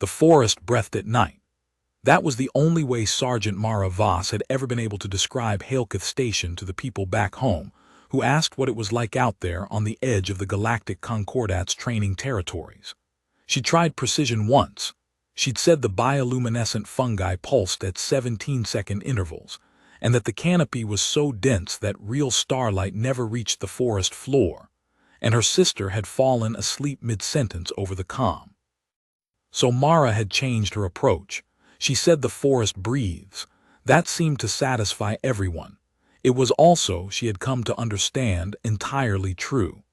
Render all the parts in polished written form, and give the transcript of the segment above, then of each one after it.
The forest breathed at night. That was the only way Sergeant Mara Voss had ever been able to describe Halketh Station to the people back home, who asked what it was like out there on the edge of the Galactic Concordat's training territories. She'd tried precision once. She'd said the bioluminescent fungi pulsed at 17-second intervals, and that the canopy was so dense that real starlight never reached the forest floor, and her sister had fallen asleep mid-sentence over the comm. So Mara had changed her approach. She said the forest breathes. That seemed to satisfy everyone. It was also, she had come to understand, entirely true.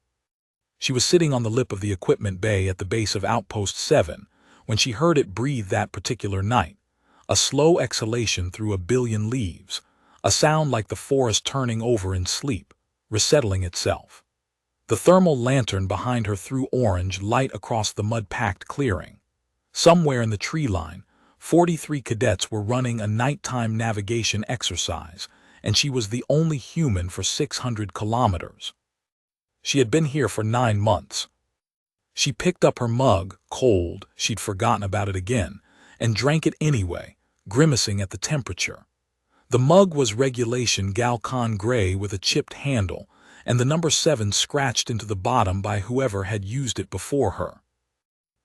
She was sitting on the lip of the equipment bay at the base of Outpost 7 when she heard it breathe that particular night, a slow exhalation through a billion leaves, a sound like the forest turning over in sleep, resettling itself. The thermal lantern behind her threw orange light across the mud-packed clearing. Somewhere in the tree line, 43 cadets were running a nighttime navigation exercise, and she was the only human for 600 kilometers. She had been here for 9 months. She picked up her mug, cold, she'd forgotten about it again, and drank it anyway, grimacing at the temperature. The mug was regulation Galcon gray with a chipped handle, and the number 7 scratched into the bottom by whoever had used it before her.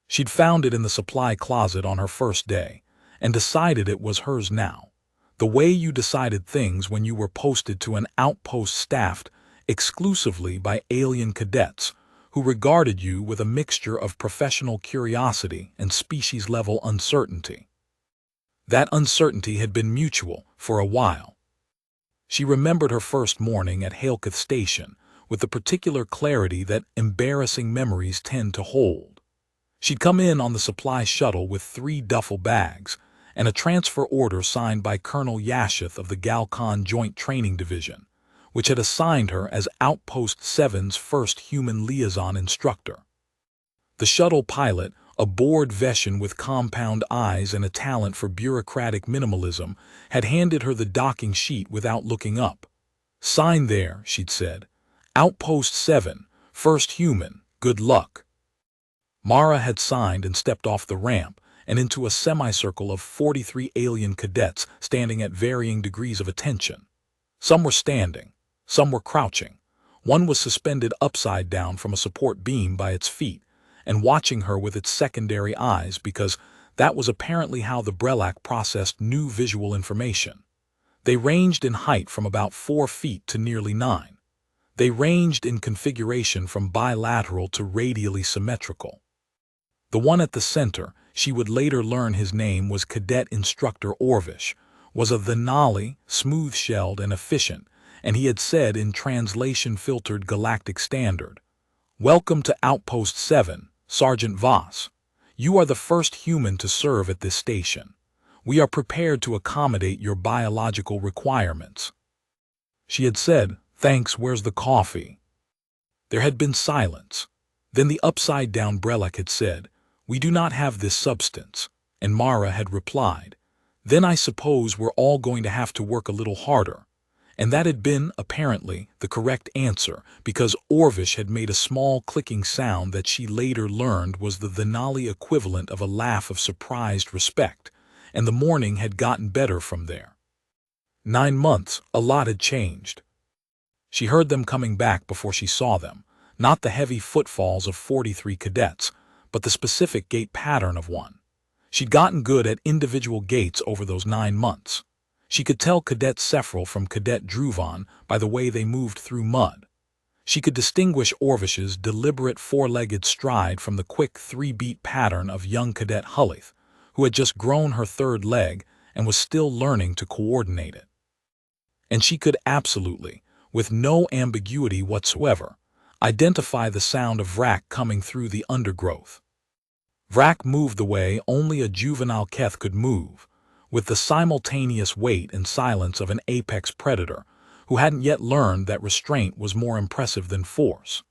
She'd found it in the supply closet on her first day, and decided it was hers now. The way you decided things when you were posted to an outpost staffed exclusively by alien cadets who regarded you with a mixture of professional curiosity and species-level uncertainty. That uncertainty had been mutual for a while. She remembered her first morning at Halketh Station with the particular clarity that embarrassing memories tend to hold. She'd come in on the supply shuttle with 3 duffel bags and a transfer order signed by Colonel Yashith of the Galcon Joint Training Division, which had assigned her as Outpost 7's first human liaison instructor. The shuttle pilot, a bored Veshan with compound eyes and a talent for bureaucratic minimalism, had handed her the docking sheet without looking up. "Sign there," she'd said. "Outpost 7, first human, good luck." Mara had signed and stepped off the ramp and into a semicircle of 43 alien cadets standing at varying degrees of attention. Some were standing, some were crouching. One was suspended upside down from a support beam by its feet and watching her with its secondary eyes because that was apparently how the Brelak processed new visual information. They ranged in height from about 4 feet to nearly 9. They ranged in configuration from bilateral to radially symmetrical. The one at the center, she would later learn his name was Cadet Instructor Orvish, was a Thenali, smooth-shelled and efficient, and he had said in translation-filtered galactic standard, "Welcome to Outpost 7, Sergeant Voss. You are the first human to serve at this station. We are prepared to accommodate your biological requirements." She had said, "Thanks, where's the coffee?" There had been silence. Then the upside-down Brelak had said, "We do not have this substance," and Mara had replied, "Then I suppose we're all going to have to work a little harder." And that had been, apparently, the correct answer, because Orvish had made a small clicking sound that she later learned was the Thenali equivalent of a laugh of surprised respect, and the morning had gotten better from there. 9 months, a lot had changed. She heard them coming back before she saw them, not the heavy footfalls of 43 cadets, but the specific gait pattern of one. She'd gotten good at individual gaits over those 9 months. She could tell Cadet Sephril from Cadet Druvan by the way they moved through mud. She could distinguish Orvish's deliberate 4-legged stride from the quick 3-beat pattern of young Cadet Hullith, who had just grown her 3rd leg and was still learning to coordinate it. And she could absolutely, with no ambiguity whatsoever, identify the sound of Vrak coming through the undergrowth. Vrak moved the way only a juvenile Keth could move, with the simultaneous weight and silence of an apex predator who hadn't yet learned that restraint was more impressive than force.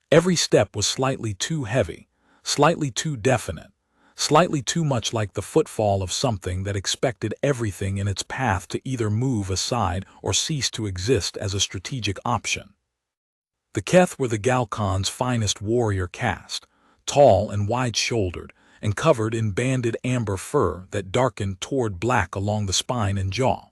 Every step was slightly too heavy, slightly too definite, slightly too much like the footfall of something that expected everything in its path to either move aside or cease to exist as a strategic option. The Keth were the Galcon's finest warrior caste, tall and wide-shouldered, and covered in banded amber fur that darkened toward black along the spine and jaw.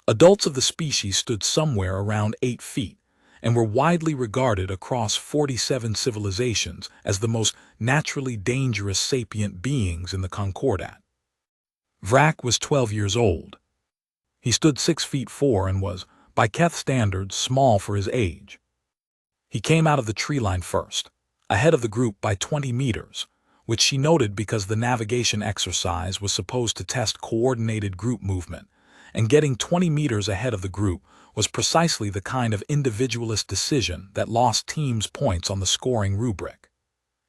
Adults of the species stood somewhere around 8 feet, and were widely regarded across 47 civilizations as the most naturally dangerous sapient beings in the Concordat. Vrak was 12 years old. He stood 6 feet 4 and was, by Keth standards, small for his age. He came out of the tree line first, ahead of the group by 20 meters, which she noted because the navigation exercise was supposed to test coordinated group movement, and getting 20 meters ahead of the group was precisely the kind of individualist decision that lost teams points on the scoring rubric.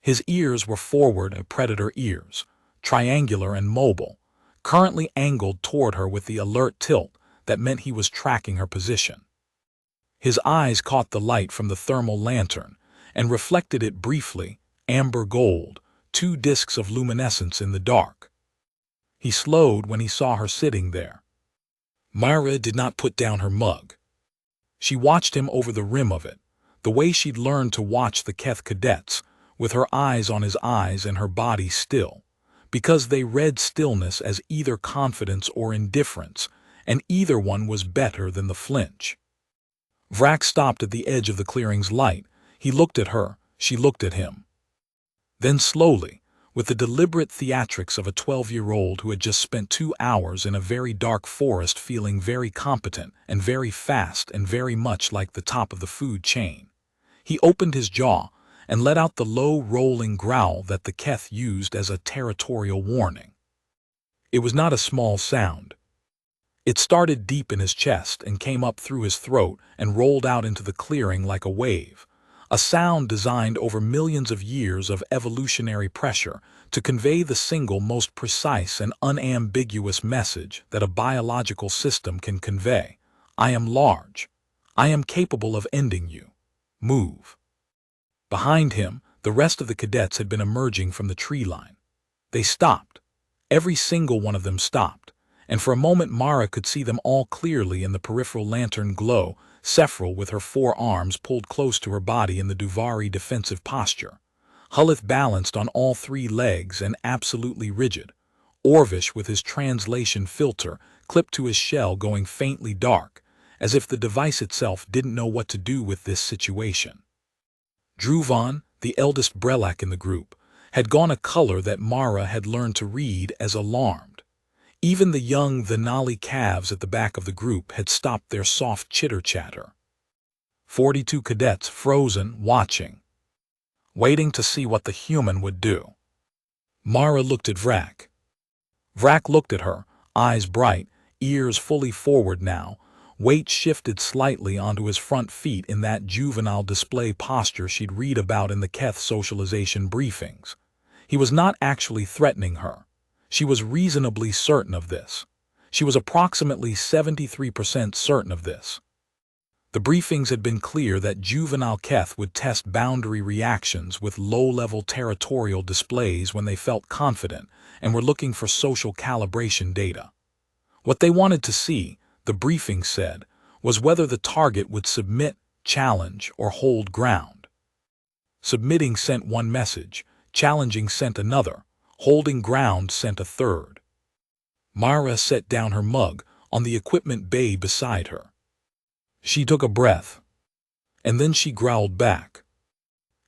His ears were forward predator ears, triangular and mobile, currently angled toward her with the alert tilt that meant he was tracking her position. His eyes caught the light from the thermal lantern and reflected it briefly, amber gold, 2 discs of luminescence in the dark. He slowed when he saw her sitting there. Myra did not put down her mug. She watched him over the rim of it, the way she'd learned to watch the Keth cadets, with her eyes on his eyes and her body still, because they read stillness as either confidence or indifference, and either one was better than the flinch. Vrak stopped at the edge of the clearing's light. He looked at her, she looked at him. Then slowly, with the deliberate theatrics of a 12-year-old who had just spent 2 hours in a very dark forest feeling very competent and very fast and very much like the top of the food chain, he opened his jaw and let out the low rolling growl that the Keth used as a territorial warning. It was not a small sound. It started deep in his chest and came up through his throat and rolled out into the clearing like a wave, a sound designed over millions of years of evolutionary pressure to convey the single most precise and unambiguous message that a biological system can convey. I am large. I am capable of ending you. Move. Behind him, the rest of the cadets had been emerging from the tree line. They stopped. Every single one of them stopped, and for a moment Mara could see them all clearly in the peripheral lantern glow, Sephril with her 4 arms pulled close to her body in the Duvari defensive posture, Hullith balanced on all 3 legs and absolutely rigid, Orvish with his translation filter clipped to his shell going faintly dark, as if the device itself didn't know what to do with this situation. Druvan, the eldest Brelak in the group, had gone a color that Mara had learned to read as alarmed. Even the young Venali calves at the back of the group had stopped their soft chitter-chatter. 42 cadets frozen, watching, waiting to see what the human would do. Mara looked at Vrak. Vrak looked at her, eyes bright, ears fully forward now, weight shifted slightly onto his front feet in that juvenile display posture she'd read about in the Keth socialization briefings. He was not actually threatening her. She was reasonably certain of this. She was approximately 73% certain of this. The briefings had been clear that juvenile Keth would test boundary reactions with low-level territorial displays when they felt confident and were looking for social calibration data. What they wanted to see, the briefing said, was whether the target would submit, challenge, or hold ground. Submitting sent one message, challenging sent another, holding ground sent a third. Mara set down her mug on the equipment bay beside her. She took a breath, and then she growled back.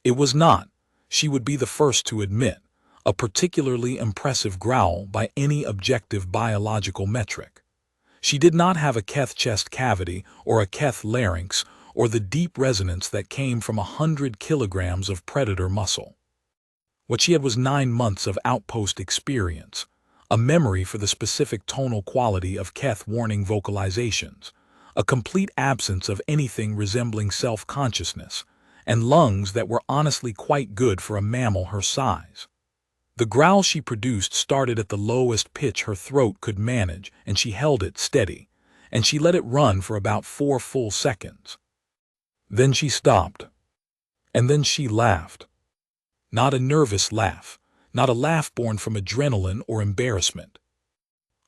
It was not, she would be the first to admit, a particularly impressive growl by any objective biological metric. She did not have a Keth chest cavity or a Keth larynx or the deep resonance that came from 100 kilograms of predator muscle. What she had was 9 months of outpost experience, a memory for the specific tonal quality of Keth warning vocalizations, a complete absence of anything resembling self-consciousness, and lungs that were honestly quite good for a mammal her size. The growl she produced started at the lowest pitch her throat could manage, and she held it steady, and she let it run for about 4 full seconds. Then she stopped, and then she laughed. Not a nervous laugh, not a laugh born from adrenaline or embarrassment.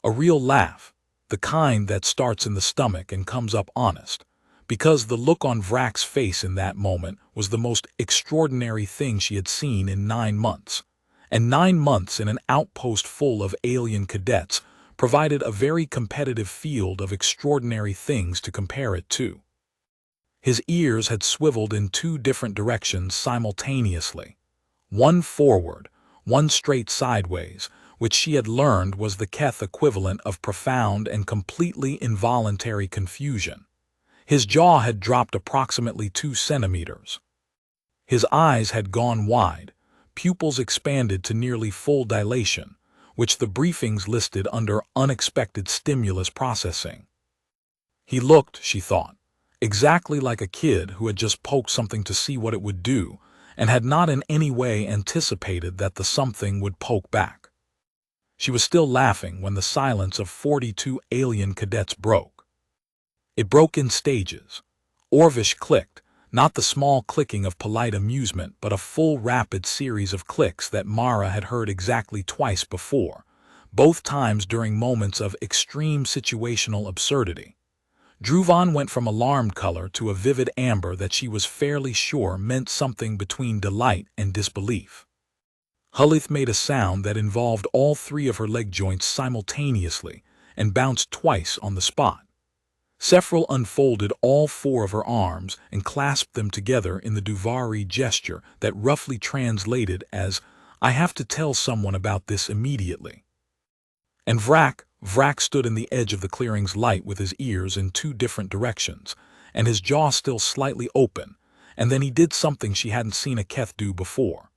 A real laugh, the kind that starts in the stomach and comes up honest, because the look on Vrak's face in that moment was the most extraordinary thing she had seen in 9 months, and 9 months in an outpost full of alien cadets provided a very competitive field of extraordinary things to compare it to. His ears had swiveled in 2 different directions simultaneously, one forward, one straight sideways, which she had learned was the Keth equivalent of profound and completely involuntary confusion. His jaw had dropped approximately 2 centimeters. His eyes had gone wide, pupils expanded to nearly full dilation, which the briefings listed under unexpected stimulus processing. He looked, she thought, exactly like a kid who had just poked something to see what it would do and had not in any way anticipated that the something would poke back. She was still laughing when the silence of 42 alien cadets broke. It broke in stages. Orvish clicked, not the small clicking of polite amusement, but a full rapid series of clicks that Mara had heard exactly twice before, both times during moments of extreme situational absurdity. Druvan went from alarmed color to a vivid amber that she was fairly sure meant something between delight and disbelief. Hulith made a sound that involved all 3 of her leg joints simultaneously and bounced twice on the spot. Sephril unfolded all 4 of her arms and clasped them together in the Duvari gesture that roughly translated as, "I have to tell someone about this immediately." And Vrak stood in the edge of the clearing's light with his ears in 2 different directions, and his jaw still slightly open, and then he did something she hadn't seen a Keth do before.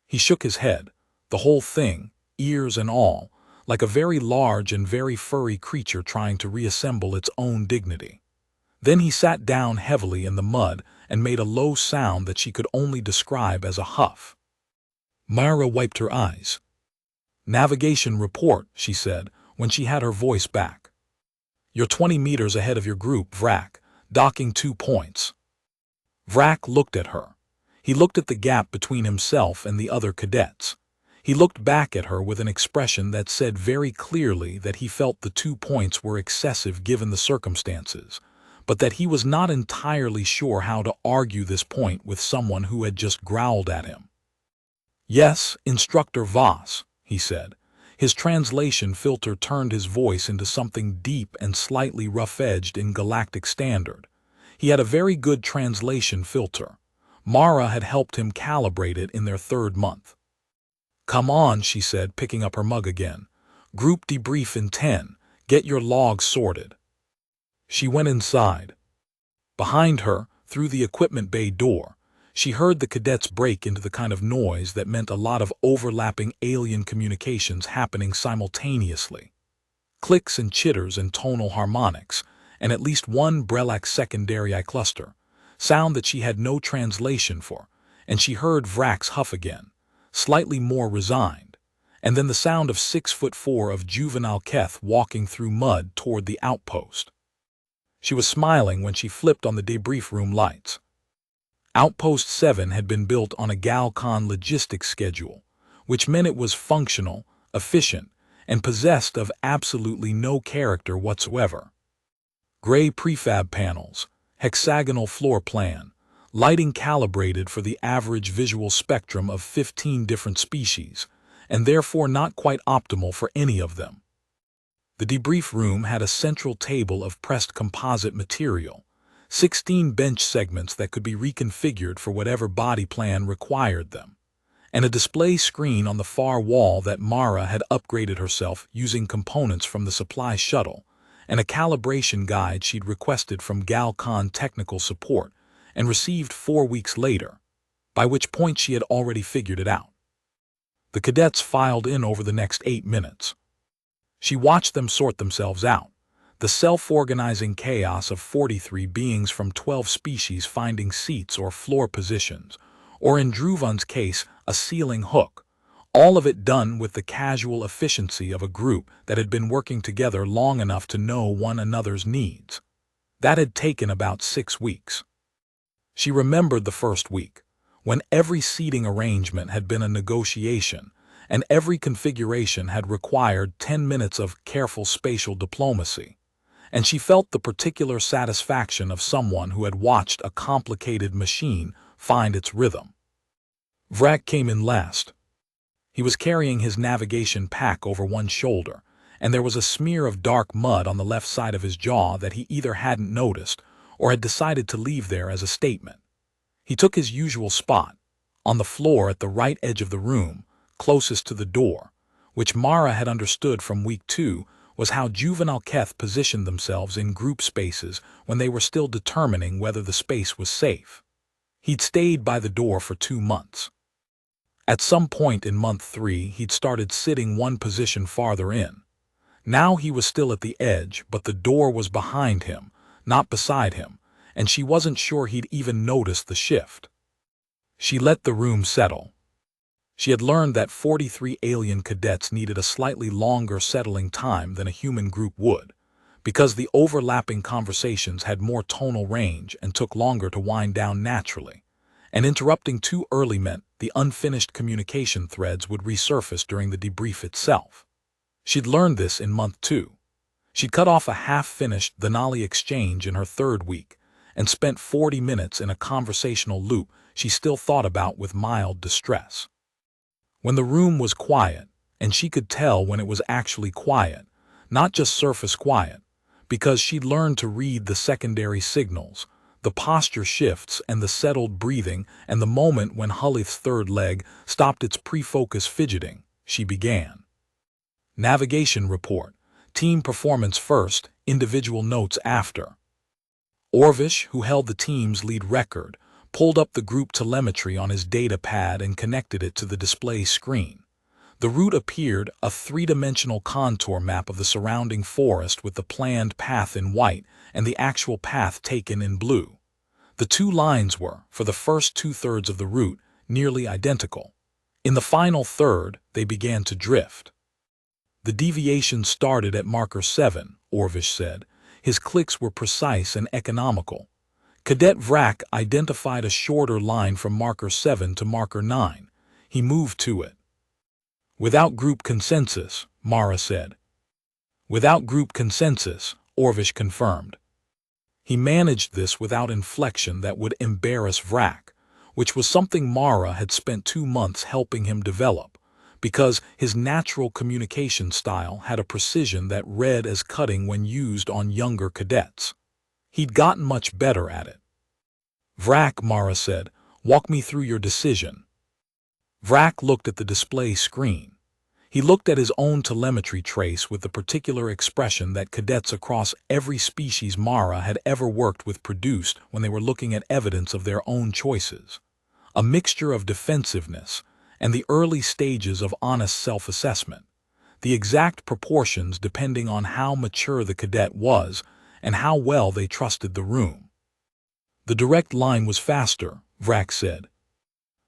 He shook his head, the whole thing, ears and all, like a very large and very furry creature trying to reassemble its own dignity. Then he sat down heavily in the mud and made a low sound that she could only describe as a huff. Mara wiped her eyes. "Navigation report," she said, when she had her voice back. "You're 20 meters ahead of your group, Vrak, docking 2 points." Vrak looked at her. He looked at the gap between himself and the other cadets. He looked back at her with an expression that said very clearly that he felt the 2 points were excessive given the circumstances, but that he was not entirely sure how to argue this point with someone who had just growled at him. "Yes, Instructor Voss," he said. His translation filter turned his voice into something deep and slightly rough-edged in Galactic Standard. He had a very good translation filter. Mara had helped him calibrate it in their 3rd month. "Come on," she said, picking up her mug again. "Group debrief in 10. Get your logs sorted." She went inside. Behind her, through the equipment bay door, she heard the cadets break into the kind of noise that meant a lot of overlapping alien communications happening simultaneously. Clicks and chitters and tonal harmonics, and at least one Brelak secondary cluster, sound that she had no translation for, and she heard Vrak's huff again, slightly more resigned, and then the sound of 6'4" of juvenile Keth walking through mud toward the outpost. She was smiling when she flipped on the debrief room lights. Outpost 7 had been built on a Galcon logistics schedule, which meant it was functional, efficient, and possessed of absolutely no character whatsoever. Gray prefab panels, hexagonal floor plan, lighting calibrated for the average visual spectrum of 15 different species, and therefore not quite optimal for any of them. The debrief room had a central table of pressed composite material, 16 bench segments that could be reconfigured for whatever body plan required them, and a display screen on the far wall that Mara had upgraded herself using components from the supply shuttle, and a calibration guide she'd requested from Galcon technical support and received 4 weeks later, by which point she had already figured it out. The cadets filed in over the next 8 minutes. She watched them sort themselves out, the self-organizing chaos of 43 beings from 12 species finding seats or floor positions, or in Druvan's case, a ceiling hook, all of it done with the casual efficiency of a group that had been working together long enough to know one another's needs. That had taken about 6 weeks. She remembered the first week, when every seating arrangement had been a negotiation, and every configuration had required 10 minutes of careful spatial diplomacy, and she felt the particular satisfaction of someone who had watched a complicated machine find its rhythm. Vrak came in last. He was carrying his navigation pack over one shoulder, and there was a smear of dark mud on the left side of his jaw that he either hadn't noticed or had decided to leave there as a statement. He took his usual spot, on the floor at the right edge of the room, closest to the door, which Mara had understood from week 2 was how juvenile Keth positioned themselves in group spaces when they were still determining whether the space was safe. He'd stayed by the door for 2 months. At some point in month 3, he'd started sitting one position farther in. Now he was still at the edge, but the door was behind him, not beside him, and she wasn't sure he'd even noticed the shift. She let the room settle. She had learned that 43 alien cadets needed a slightly longer settling time than a human group would, because the overlapping conversations had more tonal range and took longer to wind down naturally, and interrupting too early meant the unfinished communication threads would resurface during the debrief itself. She'd learned this in month 2. She'd cut off a half-finished Denali exchange in her 3rd week and spent 40 minutes in a conversational loop she still thought about with mild distress. When the room was quiet, and she could tell when it was actually quiet, not just surface quiet, because she'd learned to read the secondary signals, the posture shifts and the settled breathing, and the moment when Hullith's 3rd leg stopped its pre-focus fidgeting, she began. Navigation report. Team performance first, individual notes after. Orvish, who held the team's lead record, pulled up the group telemetry on his data pad and connected it to the display screen. The route appeared, a 3-dimensional contour map of the surrounding forest with the planned path in white and the actual path taken in blue. The 2 lines were, for the first 2/3 of the route, nearly identical. In the final third, they began to drift. The deviation started at marker 7, Orvish said. His clicks were precise and economical. Cadet Vrak identified a shorter line from marker 7 to marker 9. He moved to it. Without group consensus, Mara said. Without group consensus, Orvish confirmed. He managed this without inflection that would embarrass Vrak, which was something Mara had spent 2 months helping him develop, because his natural communication style had a precision that read as cutting when used on younger cadets. He'd gotten much better at it. Vrak, Mara said, walk me through your decision. Vrak looked at the display screen. He looked at his own telemetry trace with the particular expression that cadets across every species Mara had ever worked with produced when they were looking at evidence of their own choices. A mixture of defensiveness and the early stages of honest self-assessment, the exact proportions depending on how mature the cadet was and how well they trusted the room. The direct line was faster, Vrak said,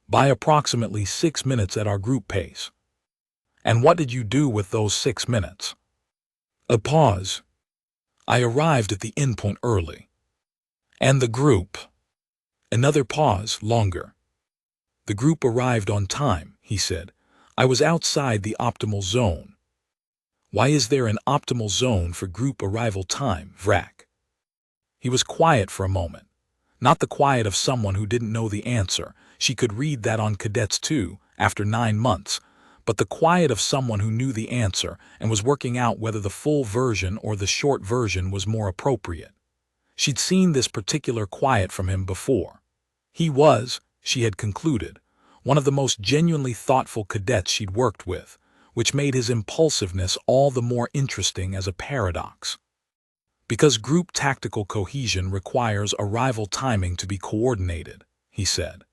by approximately 6 minutes at our group pace. And what did you do with those 6 minutes? A pause. I arrived at the endpoint early. And the group? Another pause, longer. The group arrived on time, he said. I was outside the optimal zone. Why is there an optimal zone for group arrival time, Vrak? He was quiet for a moment. Not the quiet of someone who didn't know the answer. She could read that on cadets too, after 9 months. But the quiet of someone who knew the answer and was working out whether the full version or the short version was more appropriate. She'd seen this particular quiet from him before. He was, she had concluded, one of the most genuinely thoughtful cadets she'd worked with, which made his impulsiveness all the more interesting as a paradox. Because group tactical cohesion requires arrival timing to be coordinated, he said.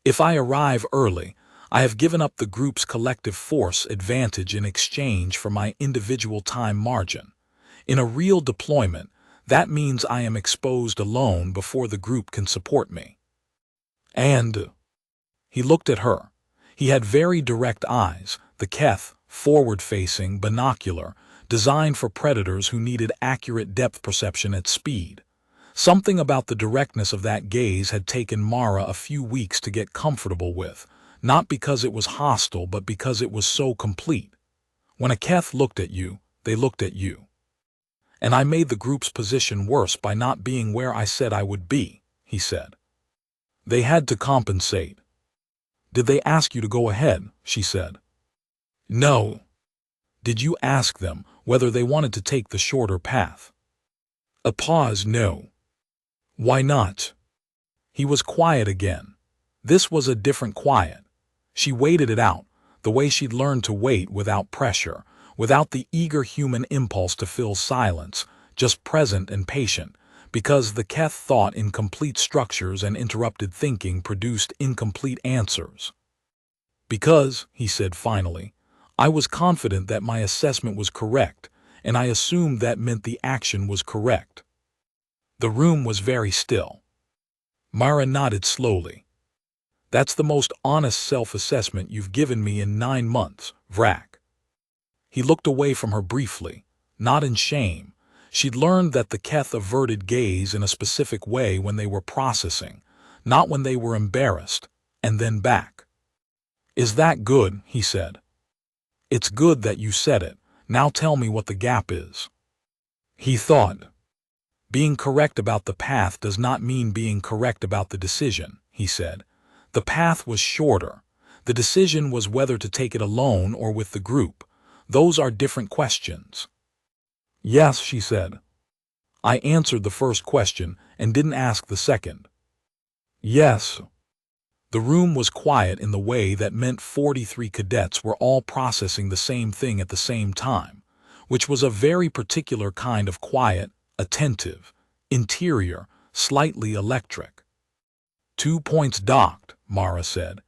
If I arrive early, I have given up the group's collective force advantage in exchange for my individual time margin. In a real deployment, that means I am exposed alone before the group can support me. And he looked at her. He had very direct eyes, the Keth, forward-facing, binocular, designed for predators who needed accurate depth perception at speed. Something about the directness of that gaze had taken Mara a few weeks to get comfortable with, not because it was hostile but because it was so complete. When a Keth looked at you, they looked at you. And I made the group's position worse by not being where I said I would be, he said. They had to compensate. Did they ask you to go ahead? She said. No. Did you ask them whether they wanted to take the shorter path? A pause. No. Why not? He was quiet again. This was a different quiet. She waited it out, the way she'd learned to wait without pressure, without the eager human impulse to fill silence, just present and patient, because the Keth thought in complete structures and interrupted thinking produced incomplete answers. Because, he said finally, I was confident that my assessment was correct, and I assumed that meant the action was correct. The room was very still. Mara nodded slowly. That's the most honest self-assessment you've given me in 9 months, Vrak. He looked away from her briefly, not in shame. She'd learned that the Keth averted gaze in a specific way when they were processing, not when they were embarrassed, and then back. Is that good? He said. It's good that you said it. Now tell me what the gap is. He thought. Being correct about the path does not mean being correct about the decision, he said. The path was shorter. The decision was whether to take it alone or with the group. Those are different questions. Yes, she said. I answered the first question and didn't ask the second. Yes. The room was quiet in the way that meant 43 cadets were all processing the same thing at the same time, which was a very particular kind of quiet, attentive, interior, slightly electric. 2 points docked, Mara said.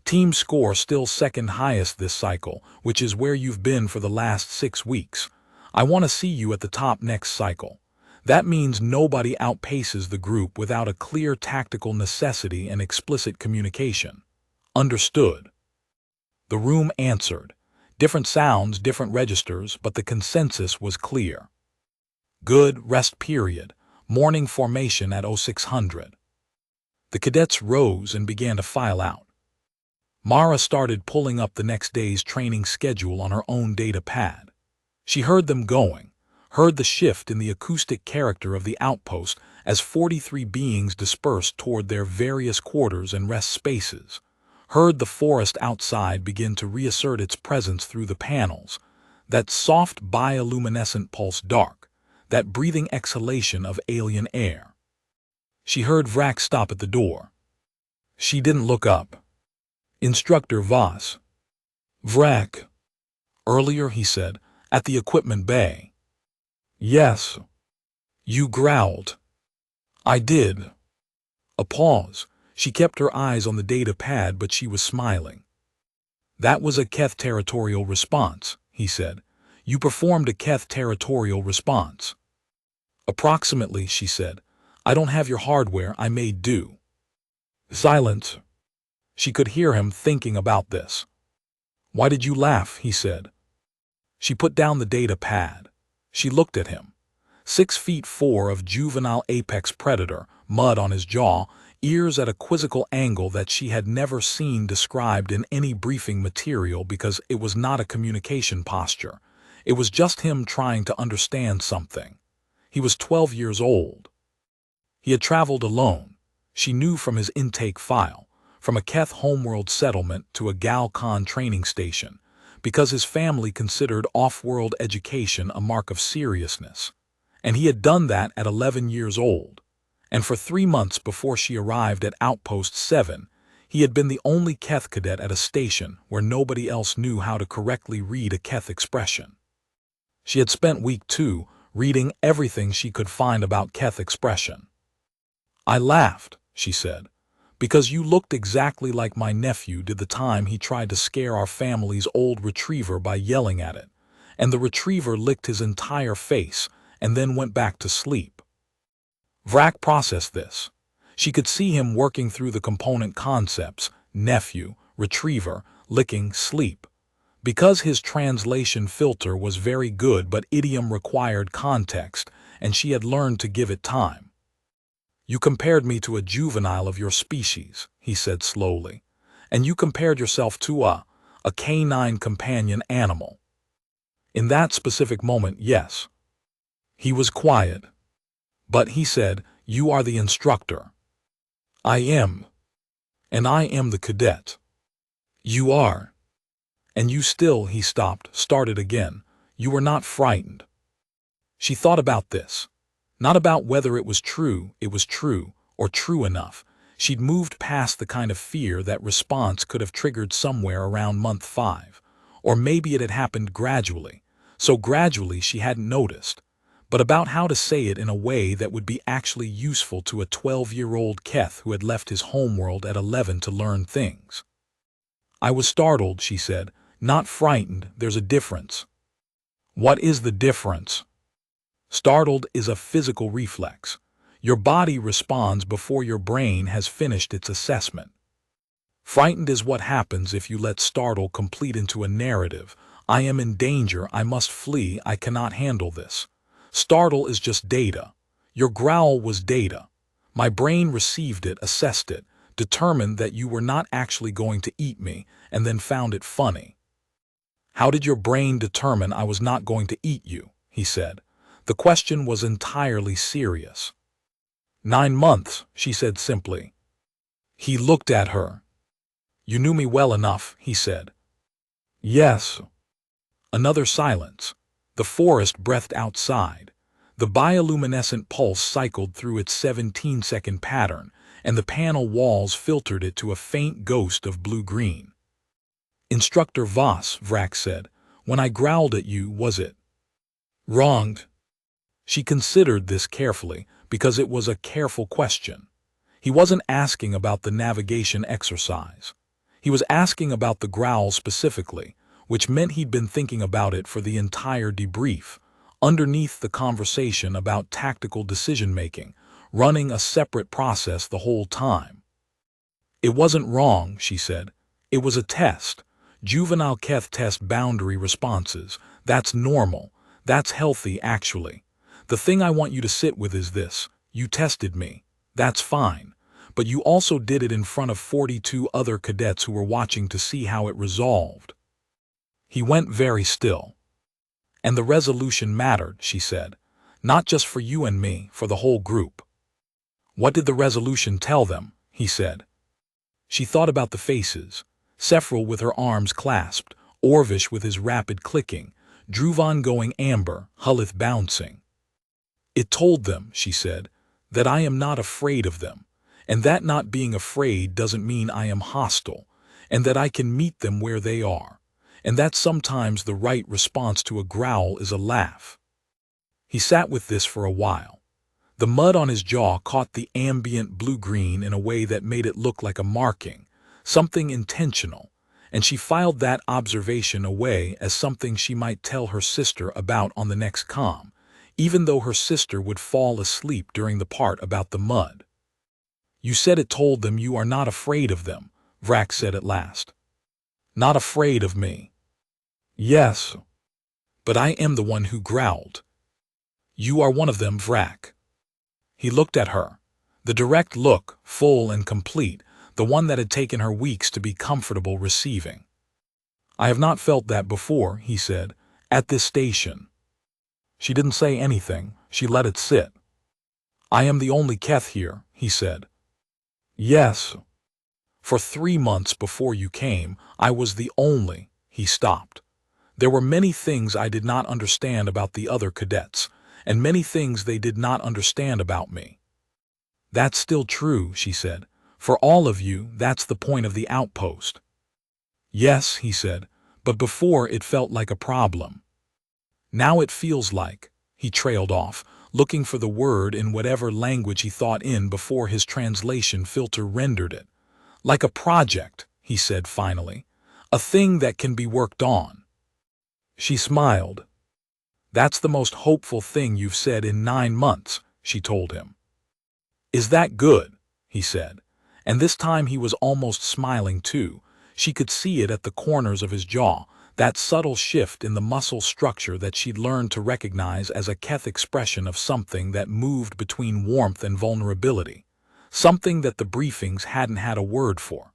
Team score still second highest this cycle, which is where you've been for the last 6 weeks. I want to see you at the top next cycle. That means nobody outpaces the group without a clear tactical necessity and explicit communication. Understood. The room answered. Different sounds, different registers, but the consensus was clear. Good, rest period. Morning formation at 0600. The cadets rose and began to file out. Mara started pulling up the next day's training schedule on her own data pad. She heard them going, heard the shift in the acoustic character of the outpost as 43 beings dispersed toward their various quarters and rest spaces, heard the forest outside begin to reassert its presence through the panels, that soft bioluminescent pulse dark, that breathing exhalation of alien air. She heard Vrak stop at the door. She didn't look up. Instructor Voss. Vrak. Earlier, he said, at the equipment bay. Yes. You growled. I did. A pause. She kept her eyes on the data pad, but she was smiling. That was a Keth territorial response, he said. You performed a Keth territorial response. Approximately, she said. I don't have your hardware, I made do. Silence. She could hear him thinking about this. Why did you laugh? He said. She put down the data pad. She looked at him. 6'4" of juvenile apex predator, mud on his jaw, ears at a quizzical angle that she had never seen described in any briefing material because it was not a communication posture. It was just him trying to understand something. He was 12 years old. He had traveled alone. She knew from his intake file, from a Keth homeworld settlement to a Galcon training station, because his family considered off-world education a mark of seriousness. And he had done that at 11 years old. And for 3 months before she arrived at Outpost 7, he had been the only Keth cadet at a station where nobody else knew how to correctly read a Keth expression. She had spent week 2 reading everything she could find about Keth expression. I laughed, she said, because you looked exactly like my nephew did the time he tried to scare our family's old retriever by yelling at it, and the retriever licked his entire face and then went back to sleep. Vrak processed this. She could see him working through the component concepts, nephew, retriever, licking, sleep. Because his translation filter was very good but idiom required context, and she had learned to give it time. You compared me to a juvenile of your species, he said slowly, and you compared yourself to a canine companion animal. In that specific moment, yes. He was quiet. But he said, you are the instructor. I am. And I am the cadet. You are. And you still, he started again. You were not frightened. She thought about this. Not about whether it was true, or true enough. She'd moved past the kind of fear that response could have triggered somewhere around month 5. Or maybe it had happened gradually, so gradually she hadn't noticed. But about how to say it in a way that would be actually useful to a 12-year-old Keth who had left his homeworld at 11 to learn things. I was startled, she said. Not frightened, there's a difference. What is the difference? Startled is a physical reflex. Your body responds before your brain has finished its assessment. Frightened is what happens if you let startle complete into a narrative. I am in danger, I must flee, I cannot handle this. Startle is just data. Your growl was data. My brain received it, assessed it, determined that you were not actually going to eat me, and then found it funny. How did your brain determine I was not going to eat you? He said. The question was entirely serious. 9 months, she said simply. He looked at her. You knew me well enough, he said. Yes. Another silence. The forest breathed outside. The bioluminescent pulse cycled through its 17-second pattern, and the panel walls filtered it to a faint ghost of blue-green. Instructor Voss, Vrak said, when I growled at you, was it wronged? She considered this carefully, because it was a careful question. He wasn't asking about the navigation exercise. He was asking about the growl specifically, which meant he'd been thinking about it for the entire debrief, underneath the conversation about tactical decision-making, running a separate process the whole time. It wasn't wrong, she said. It was a test. Juvenile Keth test boundary responses. That's normal. That's healthy, actually. The thing I want you to sit with is this. You tested me. That's fine. But you also did it in front of 42 other cadets who were watching to see how it resolved. He went very still. And the resolution mattered, she said. Not just for you and me, for the whole group. What did the resolution tell them? He said. She thought about the faces. Sephril with her arms clasped, Orvish with his rapid clicking, Druvan going amber, Hullith bouncing. It told them, she said, that I am not afraid of them, and that not being afraid doesn't mean I am hostile, and that I can meet them where they are, and that sometimes the right response to a growl is a laugh. He sat with this for a while. The mud on his jaw caught the ambient blue-green in a way that made it look like a marking, something intentional, and she filed that observation away as something she might tell her sister about on the next comm, even though her sister would fall asleep during the part about the mud. You said it told them you are not afraid of them, Vrak said at last. Not afraid of me. Yes. But I am the one who growled. You are one of them, Vrak. He looked at her. The direct look, full and complete, the one that had taken her weeks to be comfortable receiving. I have not felt that before, he said, at this station. She didn't say anything. She let it sit. I am the only Keth here, he said. Yes. For 3 months before you came, I was the only. He stopped. There were many things I did not understand about the other cadets, and many things they did not understand about me. That's still true, she said. For all of you, that's the point of the outpost. Yes, he said, but before it felt like a problem. Now it feels like, he trailed off, looking for the word in whatever language he thought in before his translation filter rendered it. Like a project, he said finally, a thing that can be worked on. She smiled. That's the most hopeful thing you've said in 9 months, she told him. Is that good? He said. And this time he was almost smiling too. She could see it at the corners of his jaw, that subtle shift in the muscle structure that she'd learned to recognize as a Keth expression of something that moved between warmth and vulnerability, something that the briefings hadn't had a word for.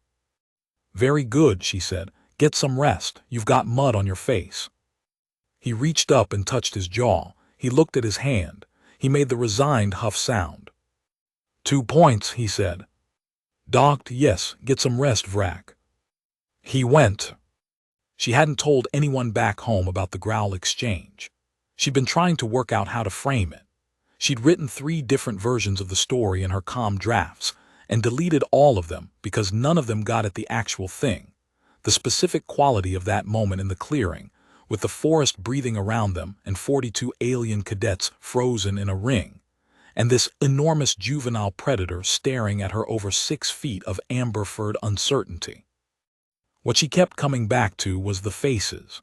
Very good, she said. Get some rest. You've got mud on your face. He reached up and touched his jaw. He looked at his hand. He made the resigned huff sound. 2 points, he said. Docked, yes, get some rest, Vrak. He went. She hadn't told anyone back home about the growl exchange. She'd been trying to work out how to frame it. She'd written 3 different versions of the story in her calm drafts and deleted all of them because none of them got at the actual thing, the specific quality of that moment in the clearing, with the forest breathing around them and 42 alien cadets frozen in a ring, and this enormous juvenile predator staring at her over 6 feet of amber-furred uncertainty. What she kept coming back to was the faces.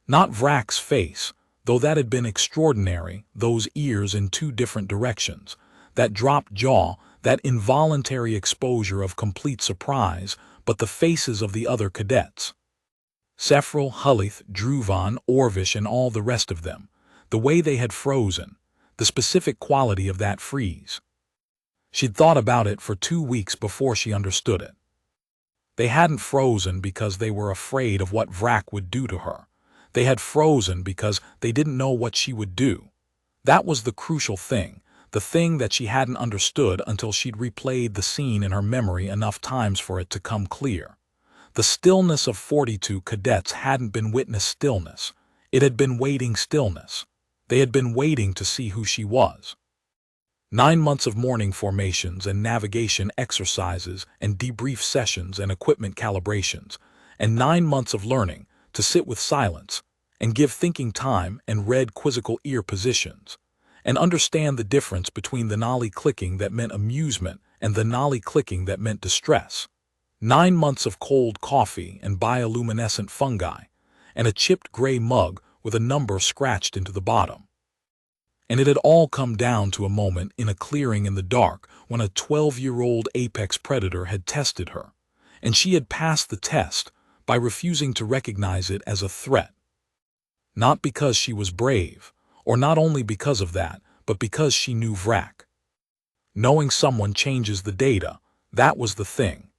Not Vrak's face, though that had been extraordinary, those ears in 2 different directions, that dropped jaw, that involuntary exposure of complete surprise, but the faces of the other cadets. Sephril, Hullith, Druvan, Orvish, and all the rest of them, the way they had frozen, the specific quality of that freeze. She'd thought about it for 2 weeks before she understood it. They hadn't frozen because they were afraid of what Vrak would do to her. They had frozen because they didn't know what she would do. That was the crucial thing, the thing that she hadn't understood until she'd replayed the scene in her memory enough times for it to come clear. The stillness of 42 cadets hadn't been witness stillness. It had been waiting stillness. They had been waiting to see who she was. 9 months of morning formations and navigation exercises and debrief sessions and equipment calibrations, and 9 months of learning to sit with silence and give thinking time and read quizzical ear positions, and understand the difference between the nollie clicking that meant amusement and the nollie clicking that meant distress. 9 months of cold coffee and bioluminescent fungi, and a chipped gray mug with a number scratched into the bottom. And it had all come down to a moment in a clearing in the dark when a 12-year-old apex predator had tested her, and she had passed the test by refusing to recognize it as a threat. Not because she was brave, or not only because of that, but because she knew Vrak. Knowing someone changes the data, that was the thing.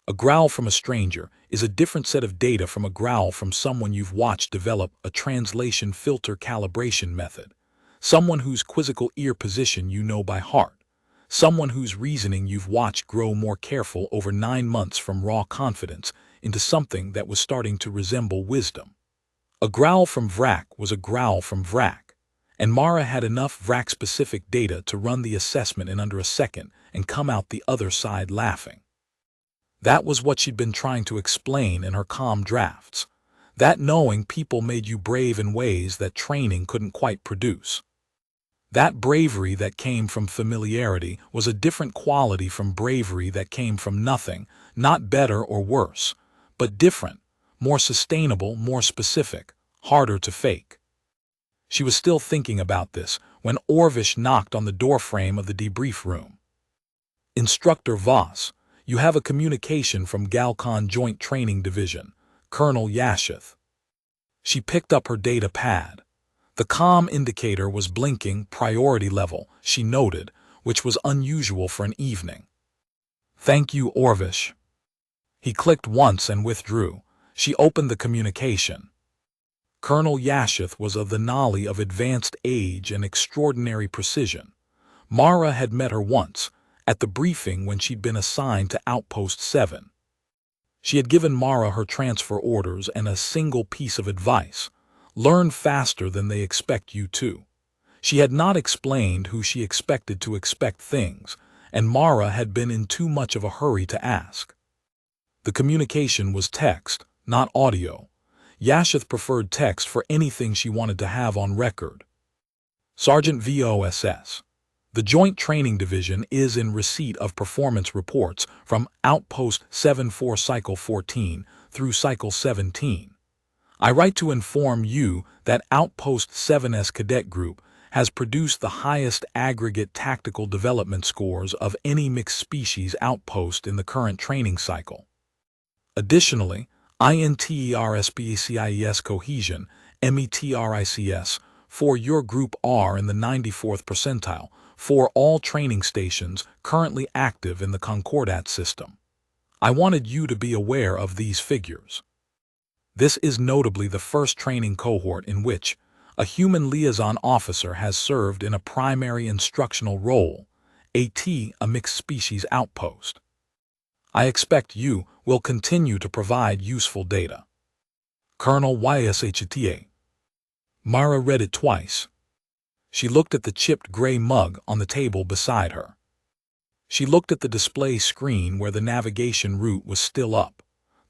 A growl from a stranger is a different set of data from a growl from someone you've watched develop a translation filter calibration method. Someone whose quizzical ear position you know by heart. Someone whose reasoning you've watched grow more careful over 9 months from raw confidence into something that was starting to resemble wisdom. A growl from Vrak was a growl from Vrak, and Mara had enough Vrak-specific data to run the assessment in under a second and come out the other side laughing. That was what she'd been trying to explain in her calm drafts. That knowing people made you brave in ways that training couldn't quite produce. That bravery that came from familiarity was a different quality from bravery that came from nothing, not better or worse, but different, more sustainable, more specific, harder to fake. She was still thinking about this when Orvish knocked on the doorframe of the debrief room. "Instructor Voss, you have a communication from Galcon Joint Training Division, Colonel Yashith." She picked up her data pad. The comm indicator was blinking priority level, she noted, which was unusual for an evening. "Thank you, Orvish." He clicked once and withdrew. She opened the communication. Colonel Yashith was a Thenali of advanced age and extraordinary precision. Mara had met her once, at the briefing when she'd been assigned to Outpost 7. She had given Mara her transfer orders and a single piece of advice: learn faster than they expect you to. She had not explained who she expected to expect things, and Mara had been in too much of a hurry to ask. The communication was text, not audio. Yashith preferred text for anything she wanted to have on record. Sergeant VOSS. The Joint Training Division is in receipt of performance reports from Outpost 7 for Cycle 14 through Cycle 17. I write to inform you that Outpost 7's Cadet Group has produced the highest aggregate tactical development scores of any mixed-species outpost in the current training cycle. Additionally, INTERSPECIES Cohesion, METRICS, for your Group are in the 94th percentile for all training stations currently active in the Concordat system. I wanted you to be aware of these figures. This is notably the first training cohort in which a human liaison officer has served in a primary instructional role, a mixed-species outpost. I expect you will continue to provide useful data. Colonel YSHTA. Mara read it twice. She looked at the chipped gray mug on the table beside her. She looked at the display screen where the navigation route was still up,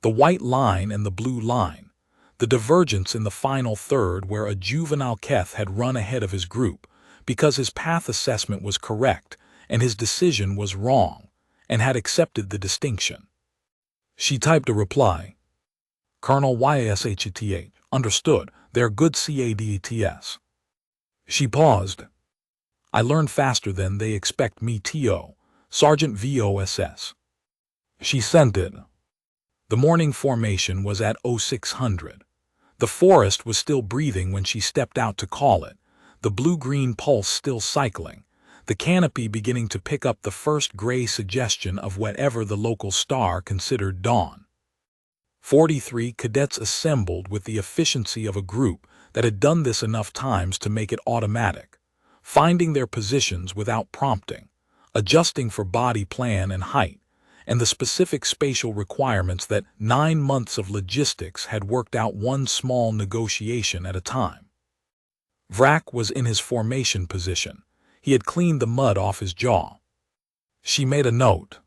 the white line and the blue line, the divergence in the final third where a juvenile Keth had run ahead of his group because his path assessment was correct and his decision was wrong, and had accepted the distinction. She typed a reply. Colonel YSHTA, understood, they're good CADETS. She paused. I learned faster than they expect me TO, Sergeant VOSS. She sent it. The morning formation was at 0600. The forest was still breathing when she stepped out to call it, the blue-green pulse still cycling, the canopy beginning to pick up the first gray suggestion of whatever the local star considered dawn. 43 cadets assembled with the efficiency of a group that had done this enough times to make it automatic, finding their positions without prompting, adjusting for body plan and height, and the specific spatial requirements that 9 months of logistics had worked out one small negotiation at a time. Vrak was in his formation position. He had cleaned the mud off his jaw. She made a note.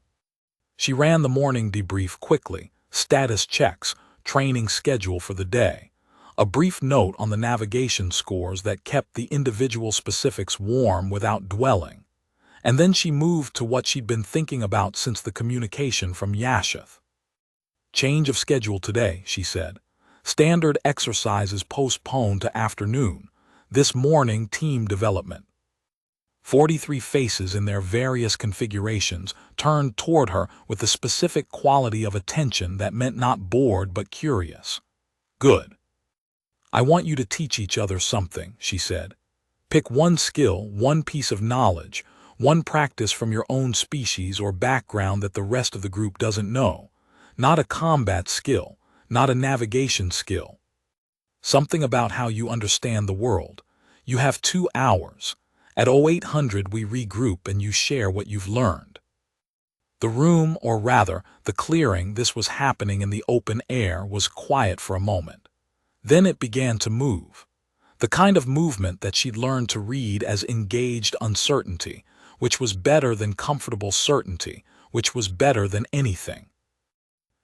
She ran the morning debrief quickly, status checks, training schedule for the day, a brief note on the navigation scores that kept the individual specifics warm without dwelling, and then she moved to what she'd been thinking about since the communication from Yasheth. Change of schedule today, she said. Standard exercises postponed to afternoon. This morning team development. 43 faces in their various configurations turned toward her with the specific quality of attention that meant not bored but curious. Good. I want you to teach each other something, she said. Pick one skill, one piece of knowledge, one practice from your own species or background that the rest of the group doesn't know. Not a combat skill, not a navigation skill. Something about how you understand the world. You have 2 hours. At 0800 we regroup and you share what you've learned. The room, or rather, the clearing this was happening in the open air, was quiet for a moment. Then it began to move. The kind of movement that she'd learned to read as engaged uncertainty, which was better than comfortable certainty, which was better than anything.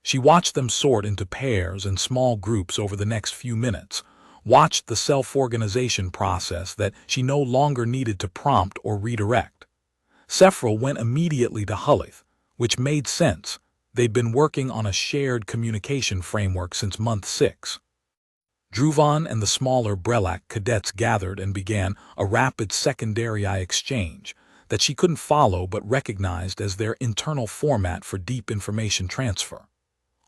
She watched them sort into pairs and small groups over the next few minutes, watched the self-organization process that she no longer needed to prompt or redirect. Sephril went immediately to Hulith, which made sense. They'd been working on a shared communication framework since month 6. Druvan and the smaller Brelak cadets gathered and began a rapid secondary exchange that she couldn't follow but recognized as their internal format for deep information transfer.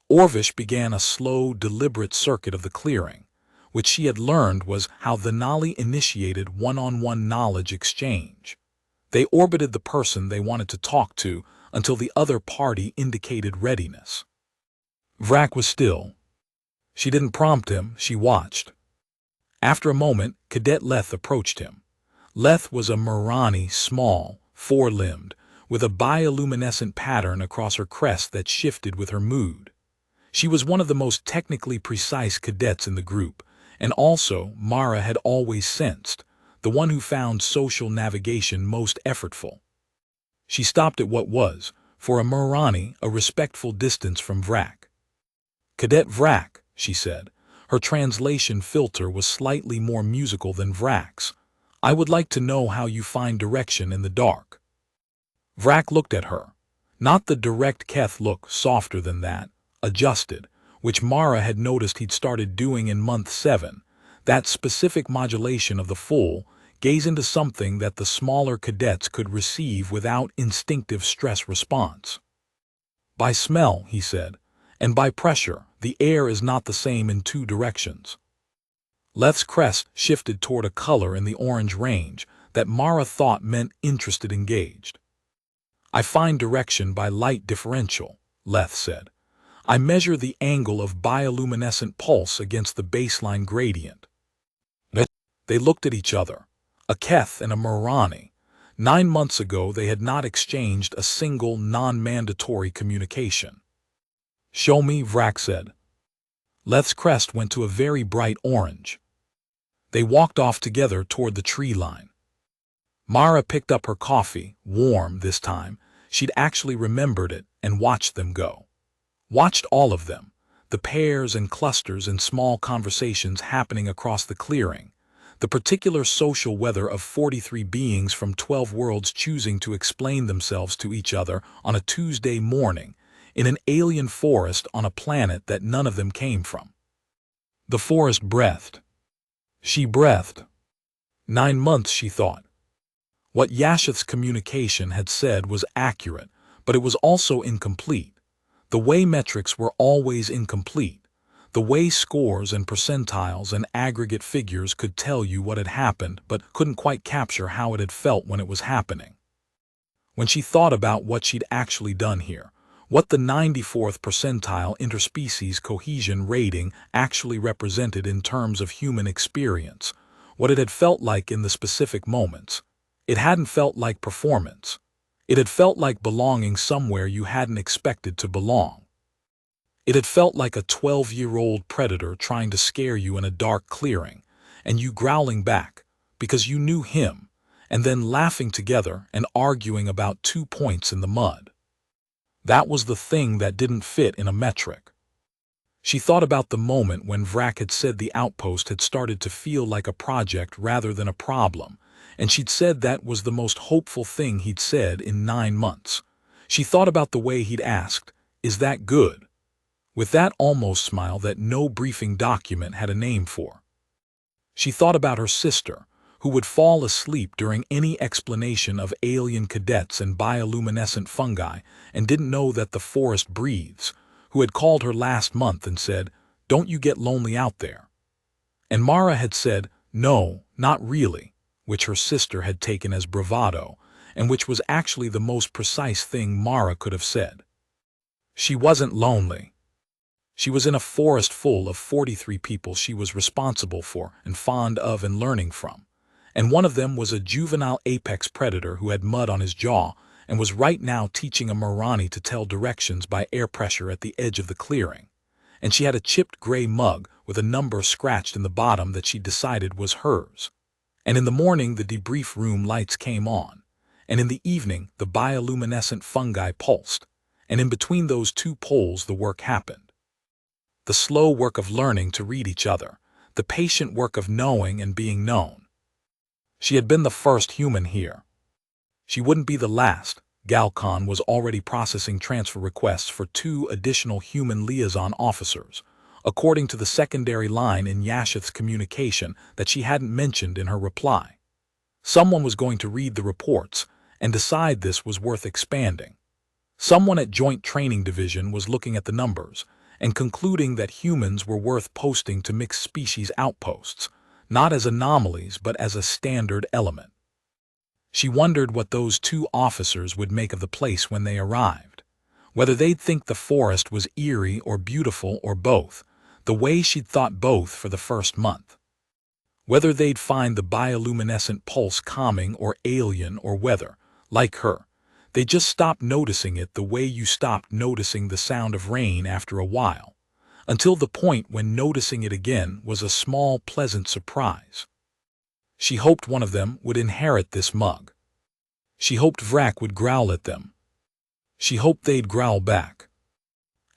Orvish began a slow, deliberate circuit of the clearing, which she had learned was how the Nali initiated one-on-one knowledge exchange. They orbited the person they wanted to talk to until the other party indicated readiness. Vrak was still. She didn't prompt him, she watched. After a moment, Cadet Leth approached him. Leth was a Mirani, small, 4-limbed, with a bioluminescent pattern across her crest that shifted with her mood. She was one of the most technically precise cadets in the group, and also, Mara had always sensed, the one who found social navigation most effortful. She stopped at what was, for a Mirani, a respectful distance from Vrak. Cadet Vrak, she said. Her translation filter was slightly more musical than Vrak's. I would like to know how you find direction in the dark. Vrak looked at her. Not the direct Keth look, softer than that, adjusted, which Mara had noticed he'd started doing in month 7, that specific modulation of the full, gaze into something that the smaller cadets could receive without instinctive stress response. By smell, he said, and by pressure, the air is not the same in 2 directions. Leth's crest shifted toward a color in the orange range that Mara thought meant interested engaged. I find direction by light differential, Leth said. I measure the angle of bioluminescent pulse against the baseline gradient. They looked at each other, a Keth and a Mirani. 9 months ago they had not exchanged a single non-mandatory communication. Show me, Vrak said. Leth's crest went to a very bright orange. They walked off together toward the tree line. Mara picked up her coffee, warm this time. She'd actually remembered it and watched them go. Watched all of them, the pairs and clusters and small conversations happening across the clearing, the particular social weather of 43 beings from 12 worlds choosing to explain themselves to each other on a Tuesday morning in an alien forest on a planet that none of them came from. The forest breathed. She breathed. 9 months, she thought. What Yashith's communication had said was accurate, but it was also incomplete. The way metrics were always incomplete. The way scores and percentiles and aggregate figures could tell you what had happened but couldn't quite capture how it had felt when it was happening. When she thought about what she'd actually done here, what the 94th percentile interspecies cohesion rating actually represented in terms of human experience, what it had felt like in the specific moments, it hadn't felt like performance. It had felt like belonging somewhere you hadn't expected to belong. It had felt like a 12-year-old predator trying to scare you in a dark clearing, and you growling back because you knew him, and then laughing together and arguing about 2 points in the mud. That was the thing that didn't fit in a metric. She thought about the moment when Vrak had said the outpost had started to feel like a project rather than a problem, and she'd said that was the most hopeful thing he'd said in 9 months. She thought about the way he'd asked, "Is that good?" with that almost smile that no briefing document had a name for. She thought about her sister, who would fall asleep during any explanation of alien cadets and bioluminescent fungi and didn't know that the forest breathes, who had called her last month and said, "Don't you get lonely out there?" And Mara had said, "No, not really," which her sister had taken as bravado, and which was actually the most precise thing Mara could have said. She wasn't lonely. She was in a forest full of 43 people she was responsible for and fond of and learning from, and one of them was a juvenile apex predator who had mud on his jaw and was right now teaching a Morani to tell directions by air pressure at the edge of the clearing. And she had a chipped gray mug with a number scratched in the bottom that she decided was hers. And in the morning the debrief room lights came on, and in the evening the bioluminescent fungi pulsed, and in between those 2 poles the work happened. The slow work of learning to read each other, the patient work of knowing and being known. She had been the first human here. She wouldn't be the last. Galcon was already processing transfer requests for 2 additional human liaison officers, according to the secondary line in Yashith's communication that she hadn't mentioned in her reply. Someone was going to read the reports and decide this was worth expanding. Someone at Joint Training Division was looking at the numbers and concluding that humans were worth posting to mixed species outposts, not as anomalies but as a standard element. She wondered what those 2 officers would make of the place when they arrived, whether they'd think the forest was eerie or beautiful or both, the way she'd thought both for the first month. Whether they'd find the bioluminescent pulse calming or alien, or whether, like her, they just stopped noticing it the way you stopped noticing the sound of rain after a while, until the point when noticing it again was a small, pleasant surprise. She hoped one of them would inherit this mug. She hoped Vrak would growl at them. She hoped they'd growl back.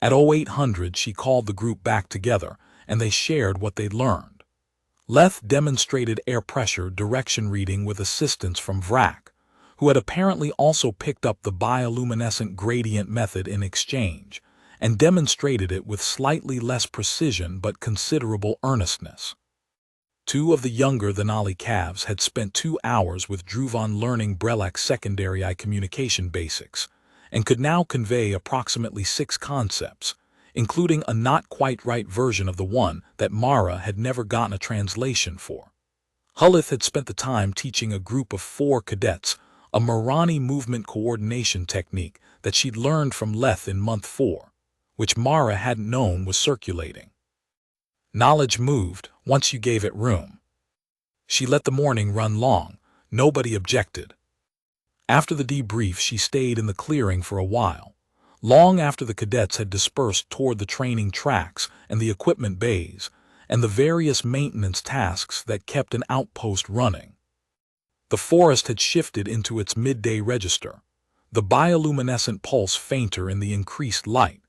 At 0800 she called the group back together, and they shared what they'd learned. Leth demonstrated air pressure direction reading with assistance from Vrak, who had apparently also picked up the bioluminescent gradient method in exchange, and demonstrated it with slightly less precision but considerable earnestness. 2 of the younger Thanali calves had spent 2 hours with Druvan learning Brelak's secondary eye communication basics, and could now convey approximately 6 concepts, including a not-quite-right version of the one that Mara had never gotten a translation for. Hullith had spent the time teaching a group of 4 cadets a Morani movement coordination technique that she'd learned from Leth in month 4, which Mara hadn't known was circulating. Knowledge moved once you gave it room. She let the morning run long. Nobody objected. After the debrief she stayed in the clearing for a while, long after the cadets had dispersed toward the training tracks and the equipment bays, and the various maintenance tasks that kept an outpost running. The forest had shifted into its midday register, the bioluminescent pulse fainter in the increased light,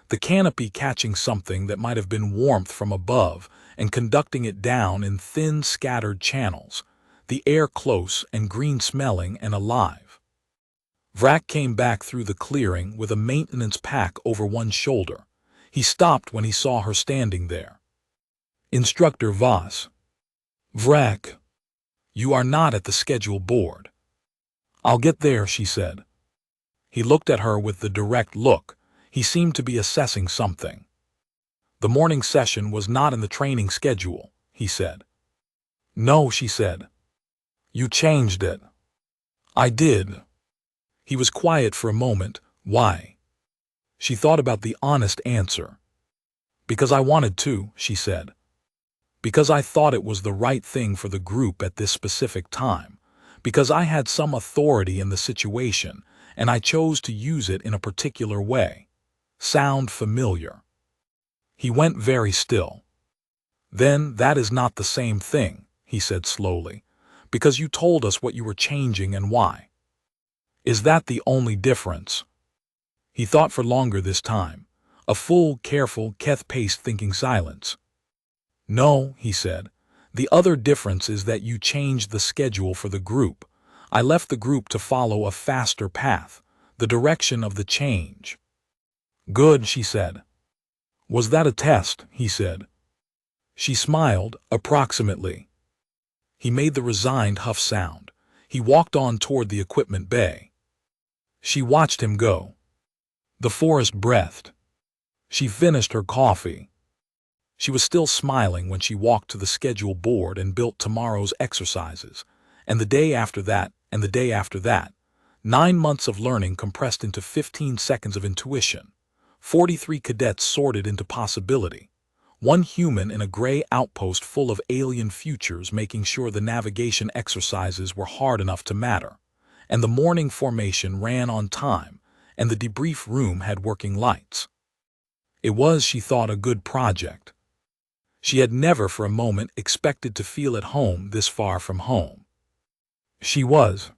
the canopy catching something that might have been warmth from above and conducting it down in thin, scattered channels, the air close and green-smelling and alive. Vrak came back through the clearing with a maintenance pack over one shoulder. He stopped when he saw her standing there. Instructor Voss. Vrak, you are not at the schedule board. I'll get there, she said. He looked at her with the direct look. He seemed to be assessing something. The morning session was not in the training schedule, he said. No, she said. You changed it. I did. He was quiet for a moment. Why? She thought about the honest answer. Because I wanted to, she said. Because I thought it was the right thing for the group at this specific time. Because I had some authority in the situation, and I chose to use it in a particular way. Sound familiar? He went very still. Then that is not the same thing, he said slowly, because you told us what you were changing and why. Is that the only difference? He thought for longer this time, a full, careful, Keth-paced thinking silence. No, he said, the other difference is that you changed the schedule for the group. I left the group to follow a faster path, the direction of the change. Good, she said. Was that a test? He said. She smiled, approximately. He made the resigned huff sound. He walked on toward the equipment bay. She watched him go. The forest breathed. She finished her coffee. She was still smiling when she walked to the schedule board and built tomorrow's exercises, and the day after that, and the day after that. 9 months of learning compressed into 15 seconds of intuition. 43 cadets sorted into possibility. One human in a gray outpost full of alien futures making sure the navigation exercises were hard enough to matter. And the morning formation ran on time, and the debrief room had working lights. It was, she thought, a good project. She had never for a moment expected to feel at home this far from home. She was.